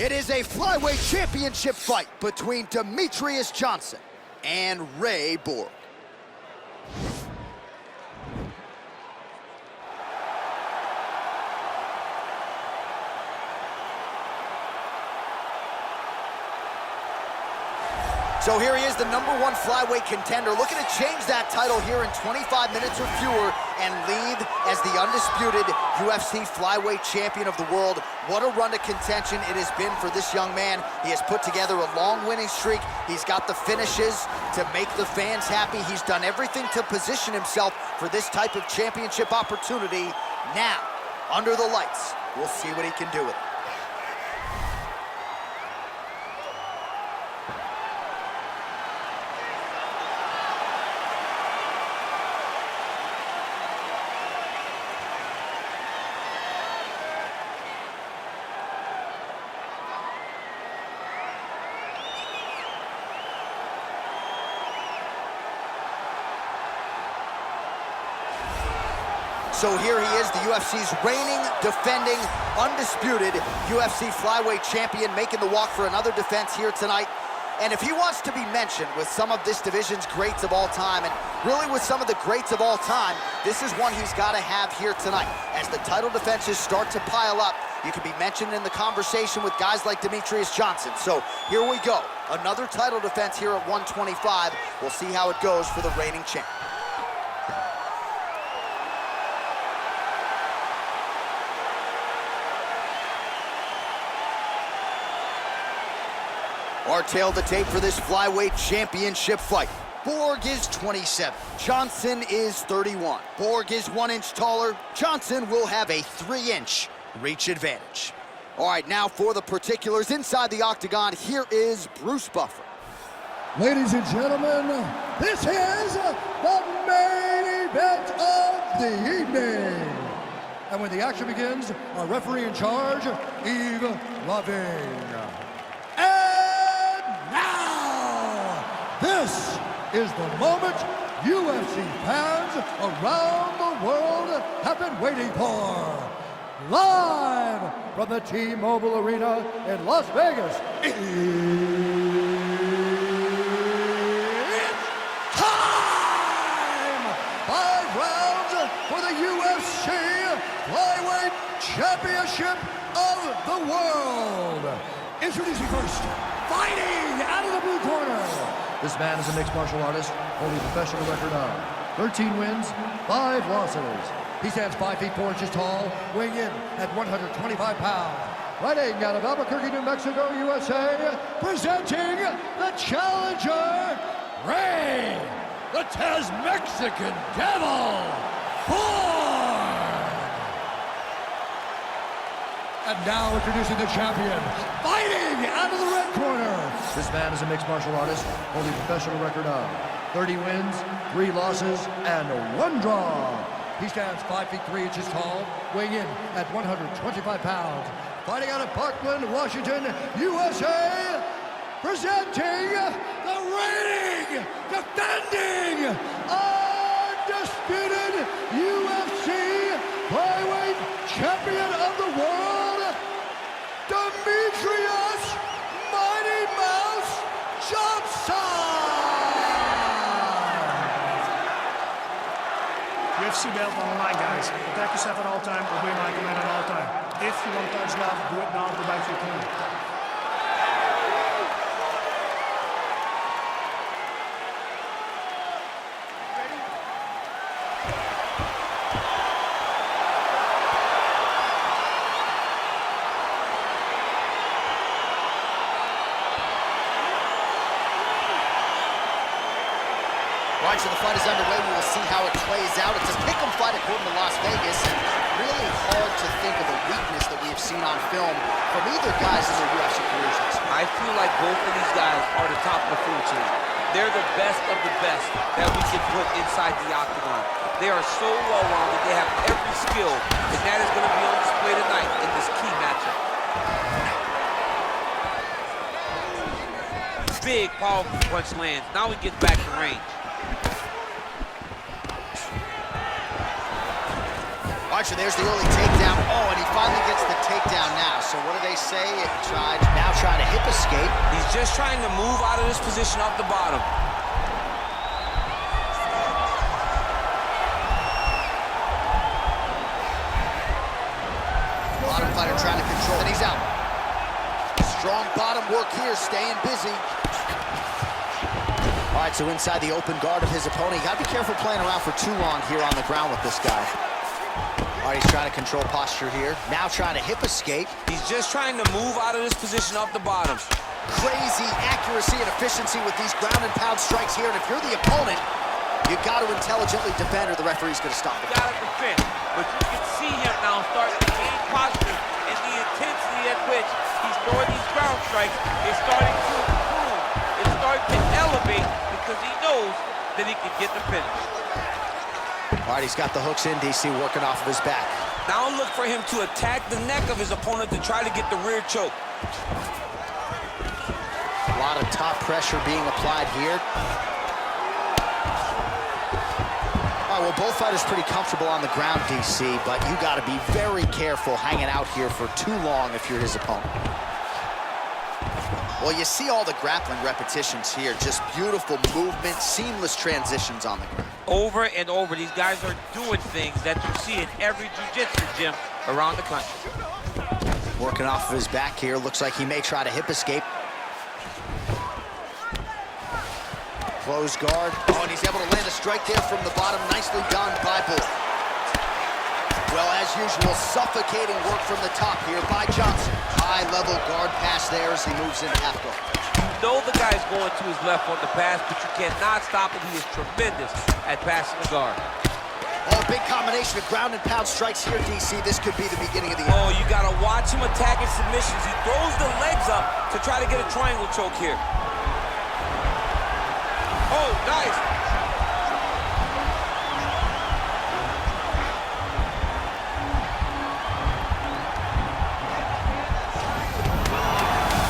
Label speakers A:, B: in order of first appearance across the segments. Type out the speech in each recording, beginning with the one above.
A: It is a flyweight championship fight between Demetrious Johnson and Borg. So here he is, the #1 flyweight contender, looking to change that title here in 25 minutes or fewer and lead as the undisputed UFC flyweight champion of the world. What a run to contention it has been for this young man. He has put together a long winning streak. He's got the finishes to make the fans happy. He's done everything to position himself for this type of championship opportunity. Now, under the lights, we'll see what he can do with it. So here he is, the UFC's reigning, defending, undisputed UFC flyweight champion, making the walk for another defense here tonight. And if he wants to be mentioned with some of this division's greats of all time, and really with some of the greats of all time, this is one he's got to have here tonight. As the title defenses start to pile up, you can be mentioned in the conversation with guys like Demetrious Johnson. So here we go, another title defense here at 125. We'll see how it goes for the reigning champ. Our tail to tape for this flyweight championship fight. Borg is 27. Johnson is 31. Borg is 1 inch taller. Johnson will have a 3-inch reach advantage. All right, now for the particulars inside the octagon, here is Bruce Buffer.
B: Ladies and gentlemen, this is the main event of the evening. And when the action begins, our referee in charge, EA Vancouver. This is the moment UFC fans around the world have been waiting for. Live from the T-Mobile Arena in Las Vegas, it's time! 5 rounds for the UFC Flyweight Championship of the World. Introducing first, fighting out of the blue corner. This man is a mixed martial artist, holding a professional record of 13 wins, 5 losses. He stands 5 feet 4 inches tall, weighing in at 125 pounds. Fighting out of Albuquerque, New Mexico, USA, presenting the challenger, the Tez-Mexican Devil, Borg! And now introducing the champion, fighting out of the red corner. This man is a mixed martial artist, holding a professional record of 30 wins, 3 losses, and 1 draw. He stands 5 feet 3 inches tall, weighing in at 125 pounds. Fighting out of Parkland, Washington, USA, presenting the reigning, defending, undisputed UFC flyweight champion of the world, Demetrious Mighty Mouse Johnson!
C: UFC belt on the line, guys. Protect yourself at all time, obey my command at all time. If you want to touch love, do it now, go back to your corner.
A: Right, so the fight is underway. We will see how it plays out. It's a pick'em fight according to Las Vegas, and really hard to think of a weakness that we have seen on film from either guys in their UFC careers.
D: I feel like both of these guys are the top of the food chain. They're the best of the best that we can put inside the octagon. They are so well-rounded. They have every skill, and that is going to be on display tonight in this key matchup. Big, powerful punch lands. Now he gets back to range.
A: All Archer, there's the early takedown. Oh, and he finally gets the takedown now. So what do they say? Now trying to hip escape.
D: He's just trying to move out of this position off the bottom.
A: Bottom fighter trying to control, and he's out. Strong bottom work here, staying busy. All right, so inside the open guard of his opponent. You gotta be careful playing around for too long here on the ground with this guy. All right, he's trying to control posture here. Now trying to hip escape.
D: He's just trying to move out of this position off the bottom.
A: Crazy accuracy and efficiency with these ground and pound strikes here. And if you're the opponent, you got to intelligently defend or the referee's gonna stop it.
D: You gotta defend, but you can see him now starting to gain posture, and the intensity at which he's throwing these ground strikes is starting to improve. It's starting to elevate because he knows that he can get the finish.
A: All right, he's got the hooks in, DC, working off of his back.
D: Now look for him to attack the neck of his opponent to try to get the rear choke.
A: A lot of top pressure being applied here. All right, well, both fighters pretty comfortable on the ground, DC, but you got to be very careful hanging out here for too long if you're his opponent. Well, you see all the grappling repetitions here. Just beautiful movement, seamless transitions on the ground.
D: Over and over, these guys are doing things that you see in every jiu-jitsu gym around the country.
A: Working off of his back here. Looks like he may try to hip escape. Close guard. Oh, and he's able to land a strike there from the bottom. Nicely done by Borg. Well, as usual, suffocating work from the top here by Johnson. High-level guard pass there as he moves into half guard.
D: You know the guy's going to his left on the pass, but you cannot stop it. He is tremendous at passing the guard.
A: Oh, big combination of ground and pound strikes here, DC. This could be the beginning of the end.
D: Oh, you got to watch him attacking submissions. He throws the legs up to try to get a triangle choke here. Oh, nice.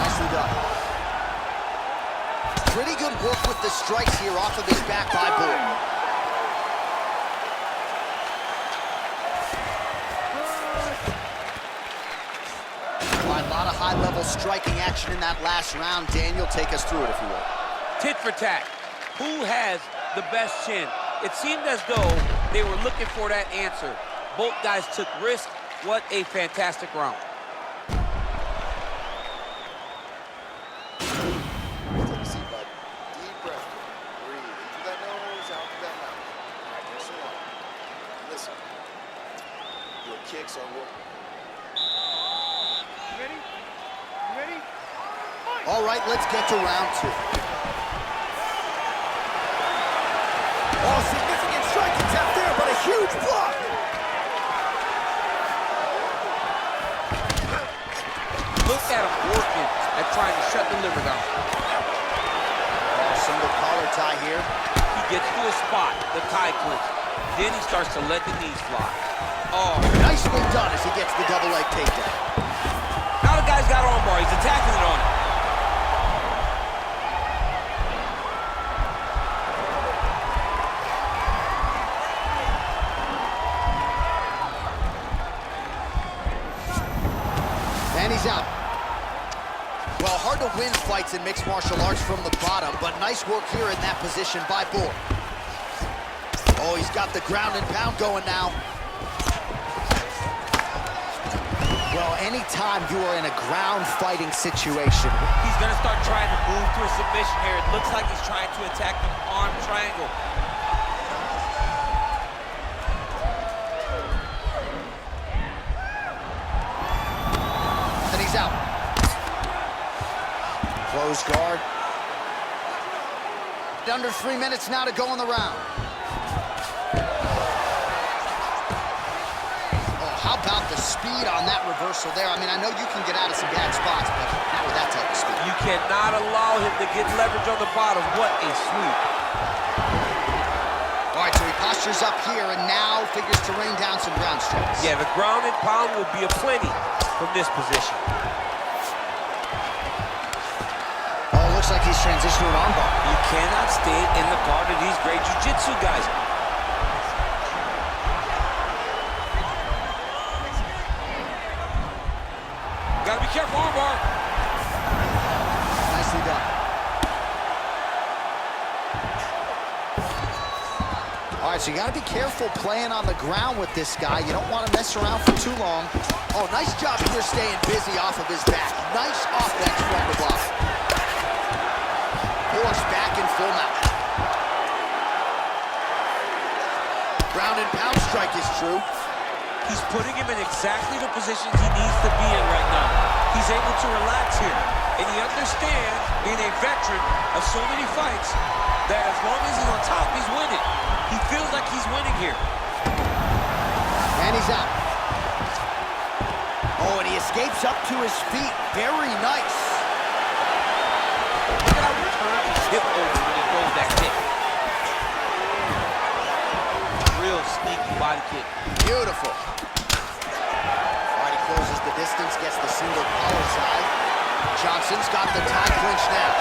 A: Nicely done. Pretty good work with the strikes here off of his back by Borg. A lot of high-level striking action in that last round. Daniel, take us through it if you will.
D: Tit for tat. Who has the best chin? It seemed as though they were looking for that answer. Both guys took risks. What a fantastic round.
E: Take a seat, bud. Deep breath. Breathe. In through that nose, out through that mouth. All right, just along. Listen. Your kicks are working.
C: Ready? You ready? Fight!
A: All right, let's get to round two. Oh, significant strike attempt there, but a huge block.
D: Look at him working at trying to shut the liver down.
A: Oh, single collar tie here.
D: He gets to a spot, the tie clinch. Then he starts to let the knees fly.
A: Oh, nicely done as he gets the double leg takedown.
D: Now the guy's got armbar. He's attacking it on him.
A: And he's out. Well, hard to win fights in mixed martial arts from the bottom, but nice work here in that position by Borg. Oh, he's got the ground and pound going now. Well, anytime you are in a ground fighting situation,
D: He's going to start trying to move to a submission here. It looks like he's trying to attack the arm triangle.
A: and he's out. Close guard. Under 3 minutes now to go in the round. How about the speed on that reversal there? I mean, I know you can get out of some bad spots, but not with that type of speed.
D: You cannot allow him to get leverage on the bottom. What a sweep.
A: All right, so he postures up here and now figures to rain down some ground strikes.
D: Yeah, the ground and pound will be aplenty from this position.
A: Oh, looks like he's transitioning to an armbar.
D: You cannot stay in the guard of these great jiu-jitsu guys. careful, armbar.
A: Nicely done. All right, so you got to be careful playing on the ground with this guy. You don't want to mess around for too long. Oh, nice job here staying busy off of his back. Nice offense from the block. Borg's back in full mount. Ground and pound strike is true.
D: He's putting him in exactly the positions he needs to be in right now. He's able to relax here. And he understands, being a veteran of so many fights, that as long as he's on top, he's winning. He feels like he's winning here.
A: And he's out. Oh, and he escapes up to his feet. Very nice.
D: Look at how he turns his hip over when he throws that kick. Real sneaky body kick.
A: Beautiful. All right, he closes the distance, gets the single collar side. Johnson's got the tie clinch now.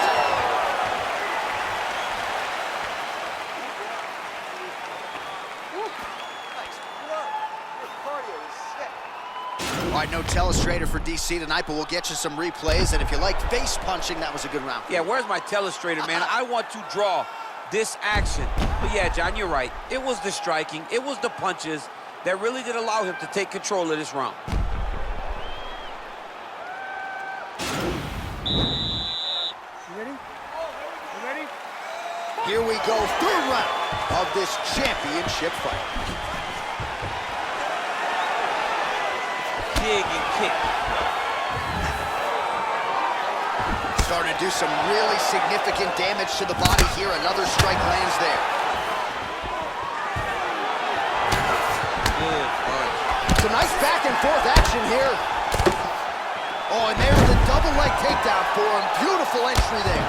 A: All right, no telestrator for DC tonight, but we'll get you some replays. And if you like face punching, that was a good round.
D: Yeah, where's my telestrator, man? I want to draw this action. But yeah, John, you're right. It was the striking, it was the punches that really did allow him to take control of this round.
C: You ready? You ready?
A: Here we go, third round of this championship fight.
D: Dig and kick.
A: Starting to do some really significant damage to the body here. Another strike lands there.
D: Good punch.
A: Some nice back and forth action here. Oh, and there's the double leg takedown for him. Beautiful entry there.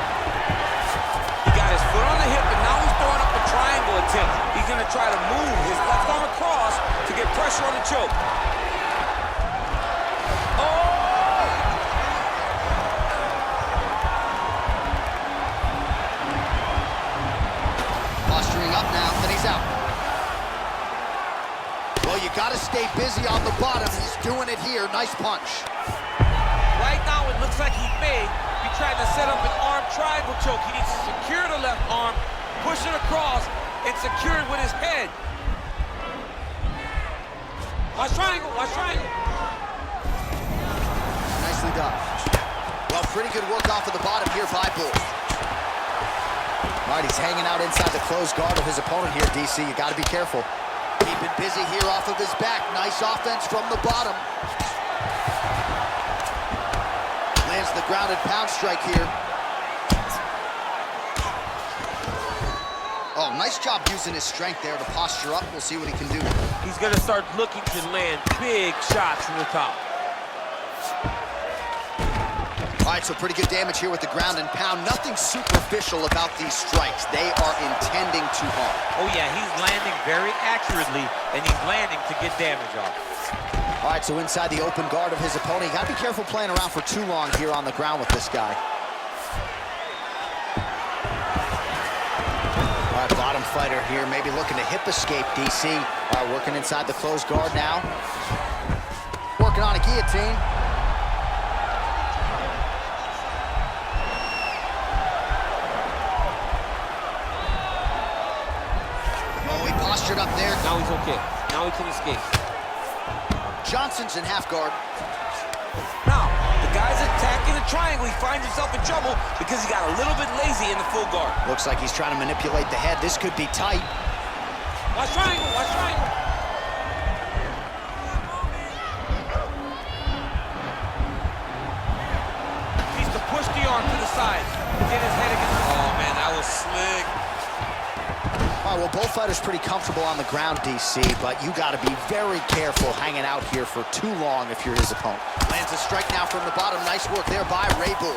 D: He got his foot on the hip, and now he's throwing up a triangle attempt. He's gonna try to move his left arm across to get pressure on the choke. You got to stay busy on the bottom. He's doing it here. Nice punch. Right now, it looks like he may be trying to set up an arm triangle choke. He needs to secure the left arm, push it across, and secure it with his head. Watch triangle, watch triangle.
A: Nicely done. Well, pretty good work off of the bottom here by Borg. All right, he's hanging out inside the closed guard of his opponent here, DC. You got to be careful. Keeping busy here off of his back. Nice offense from the bottom. Lands the grounded pound strike here. Oh, nice job using his strength there to posture up. We'll see what he can do.
D: He's going to start looking to land big shots from the top.
A: All right, so pretty good damage here with the ground and pound. Nothing superficial about these strikes. They are intending to harm.
D: Oh, yeah, he's landing very accurately, and he's landing to get damage off.
A: All right, so inside the open guard of his opponent. You got to be careful playing around for too long here on the ground with this guy. All right, bottom fighter here, maybe looking to hip escape, DC. All right, working inside the closed guard now. Working on a guillotine. Up there.
D: Now he's okay. Now he can escape.
A: Johnson's in half guard.
D: Now, the guy's attacking the triangle. He finds himself in trouble because he got a little bit lazy in the full guard.
A: Looks like he's trying to manipulate the head. This could be tight.
D: Watch triangle, watch triangle. Needs to push the arm to the side. Get his head against the... Oh, man, that was slick.
A: All right, well, both fighters pretty comfortable on the ground, DC, but you got to be very careful hanging out here for too long if you're his opponent. Lands a strike now from the bottom. Nice work there by Borg.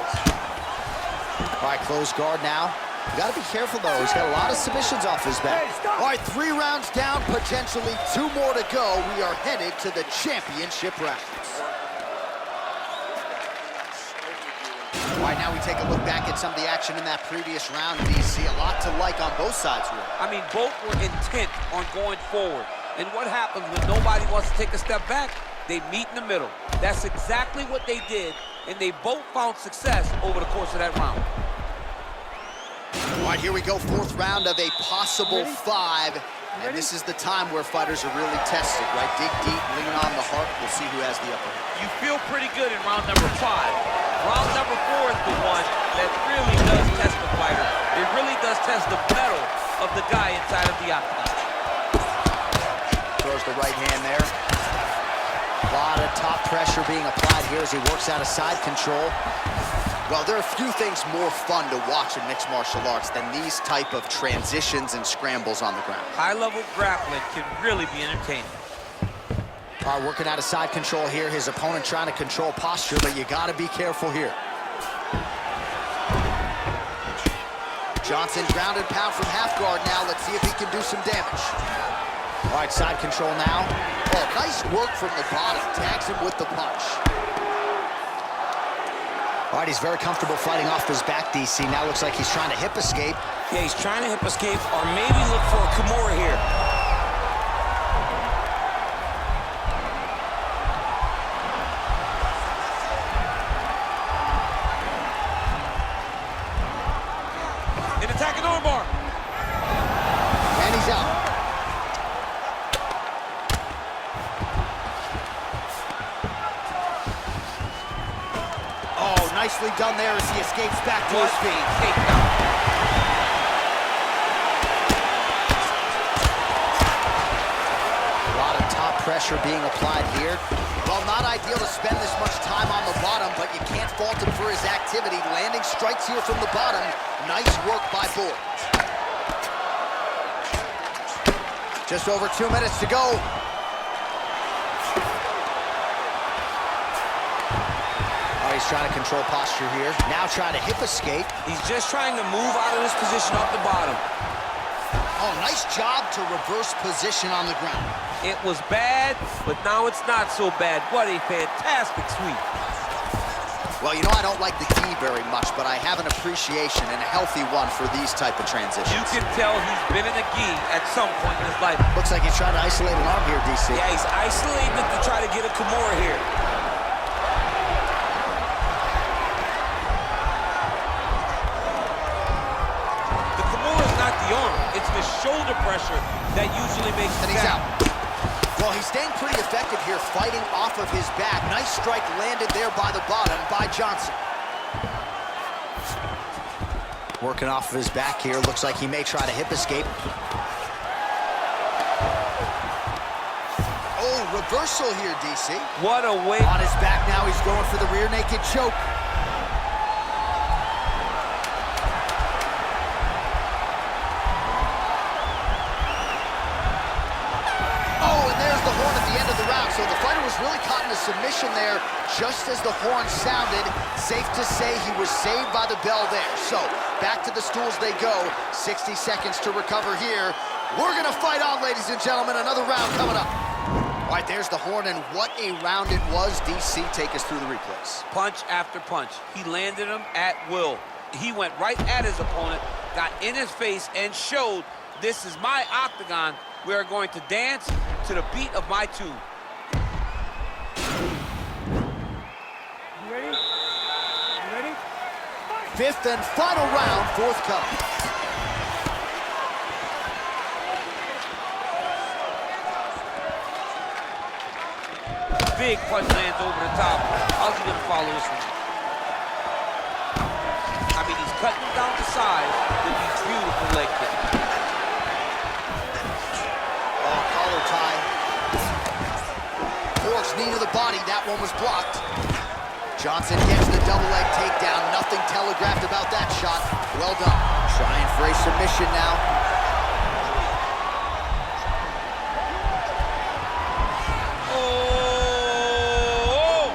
A: All right, closed guard now. You got to be careful, though. He's got a lot of submissions off his back. All right, 3 rounds down, potentially 2 more to go. We are headed to the championship rounds. All right, now we take a look back at some of the action in that previous round. DC, a lot to like on both sides, really.
D: I mean, both were intent on going forward. And what happens when nobody wants to take a step back? They meet in the middle. That's exactly what they did and they both found success over the course of that round.
A: All right, here we go, fourth round of a possible 5. And this is the time where fighters are really tested, right? Dig deep, lean on the heart. We'll see who has the upper hand.
D: You feel pretty good in round number 5. Round number 4 is the one that really does test the fighter. It really does test the mettle of the guy inside of the octagon.
A: Throws the right hand there. A lot of top pressure being applied here as he works out of side control. Well, there are a few things more fun to watch in mixed martial arts than these type of transitions and scrambles on the ground.
D: High-level grappling can really be entertaining.
A: All right, working out of side control here. His opponent trying to control posture, but you got to be careful here. Johnson ground and pound from half guard now. Let's see if he can do some damage. All right, side control now. Oh, nice work from the bottom. Tags him with the punch. All right, he's very comfortable fighting off his back, DC. Now looks like he's trying to hip escape.
F: Yeah, he's trying to hip escape or maybe look for a Kimura here.
D: An attacking armbar.
A: And he's out. Oh, nicely done there as he escapes back to his feet.
D: Takedown.
A: A lot of top pressure being applied here. Well, not ideal to spend this much time on the bottom, but you can't fault him for his activity. Landing strikes here from the bottom. Nice work by Borg. Just over 2 minutes to go. He's trying to control posture here. Now trying to hip escape.
F: He's just trying to move out of this position off the bottom.
A: Oh, nice job to reverse position on the ground.
D: It was bad, but now it's not so bad. What a fantastic sweep.
A: Well, you know, I don't like the gi very much, but I have an appreciation and a healthy one for these type of transitions.
D: You can tell he's been in a gi at some point in his life.
A: Looks like he's trying to isolate an arm here, DC.
F: Yeah, he's isolating it to try to get a Kimura here.
D: It's the shoulder pressure that usually makes
A: And he's out. Well, he's staying pretty effective here, fighting off of his back. Nice strike landed there by the bottom by Johnson. Working off of his back here. Looks like he may try to hip escape. Oh, reversal here, DC.
D: What a way.
A: On his back now, he's going for the rear naked choke. So the fighter was really caught in a submission there just as the horn sounded. Safe to say he was saved by the bell there. So back to the stools they go. 60 seconds to recover here. We're going to fight on, ladies and gentlemen. Another round coming up. All right, there's the horn, and what a round it was. DC, take us through the replays.
D: Punch after punch. He landed him at will. He went right at his opponent, got in his face, and showed this is my octagon. We are going to dance to the beat of my tune.
A: Fifth and final round, forthcoming.
D: Big punch lands over the top. How's he going to follow this one? I mean, he's cutting down the sides with these beautiful leg kicks.
A: Oh, collar tie. Borg's knee to the body. That one was blocked. Johnson gets the double leg takedown. Nothing telegraphed about that shot. Well done. Trying for a submission now.
D: Oh!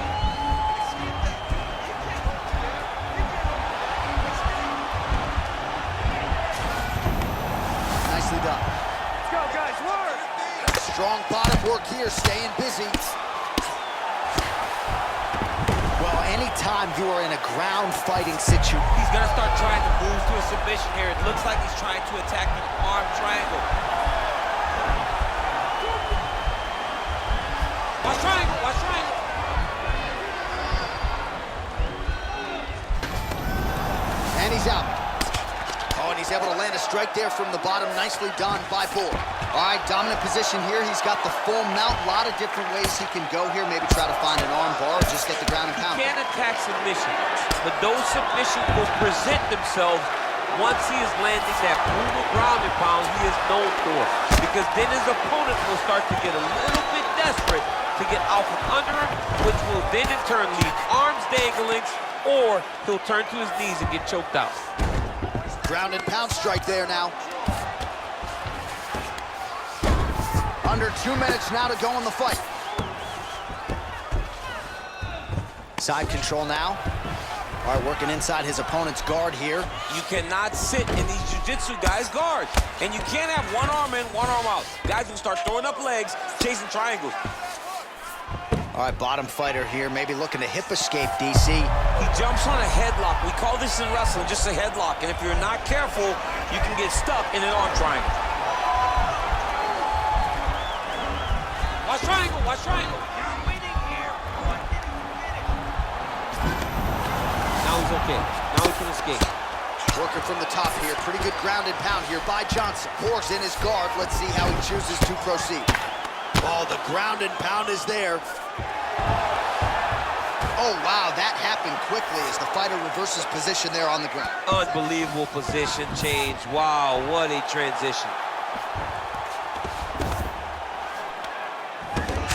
A: Nicely done.
C: Let's go, guys, work!
A: Strong bottom work here, staying busy. Anytime you are in a ground fighting situation,
D: He's going to start trying to move to a submission here. It looks like he's trying to attack the arm triangle. Watch triangle, watch triangle.
A: he's out. Oh, and he's able to land a strike there from the bottom. Nicely done by Borg. All right, dominant position here. He's got the full mount. A lot of different ways he can go here. Maybe try to find an arm bar or just get the ground and pound.
D: He can't attack submission, but those submissions will present themselves once he is landing that brutal ground and pound he is known for. Because then his opponent will start to get a little bit desperate to get out from under him, which will then in turn leave arms dangling, or he'll turn to his knees and get choked out.
A: Ground and pound strike there now. Under 2 minutes now to go in the fight. Side control now. All right, working inside his opponent's guard here.
D: You cannot sit in these jiu-jitsu guys' guards. And you can't have one arm in, one arm out. Guys will start throwing up legs, chasing triangles.
A: All right, bottom fighter here, maybe looking to hip escape, DC.
D: He jumps on a headlock. We call this in wrestling just a headlock. And if you're not careful, you can get stuck in an arm triangle. Watch triangle, watch triangle. You're winning here. Now he's okay. Now he can escape.
A: Working from the top here. Pretty good ground and pound here by Johnson. Borg's in his guard. Let's see how he chooses to proceed. Oh, the ground and pound is there. Oh, wow, that happened quickly as the fighter reverses position there on the ground.
D: Unbelievable position change. Wow, what a transition.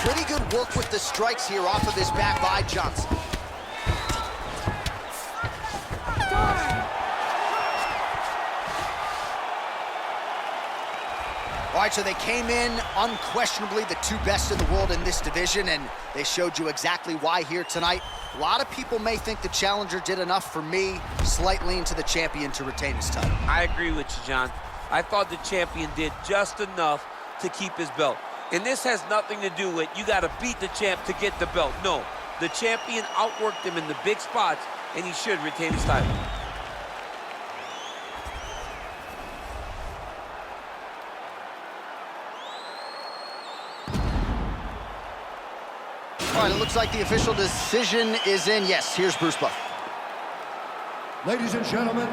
A: Pretty good work with the strikes here off of his back by Johnson. All right, so they came in unquestionably the two best in the world in this division, and they showed you exactly why here tonight. A lot of people may think the challenger did enough. For me, slight lean to the champion to retain his title.
D: I agree with you, John. I thought the champion did just enough to keep his belt. And this has nothing to do with you got to beat the champ to get the belt. No, the champion outworked him in the big spots, and he should retain his title.
A: All right, it looks like the official decision is in. Yes, here's Bruce Buffer.
B: Ladies and gentlemen,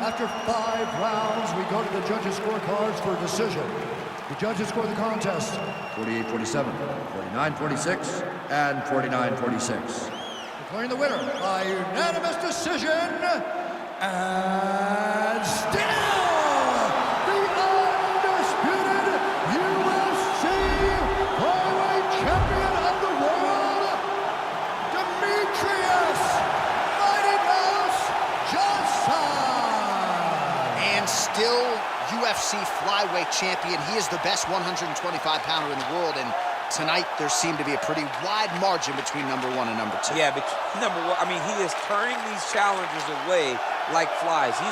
B: after 5 rounds, we go to the judges' scorecards for a decision. The judges score the contest 48-47, 49-46, and 49-46. Declaring the winner by unanimous decision, and still the undisputed UFC flyweight champion of the world, Demetrious Mighty Mouse Johnson.
A: And still UFC flyweight champion. He is the best 125-pounder in the world, and tonight there seemed to be a pretty wide margin between number 1 and number 2.
D: Yeah, but number 1, I mean, he is turning these challengers away like flies. He's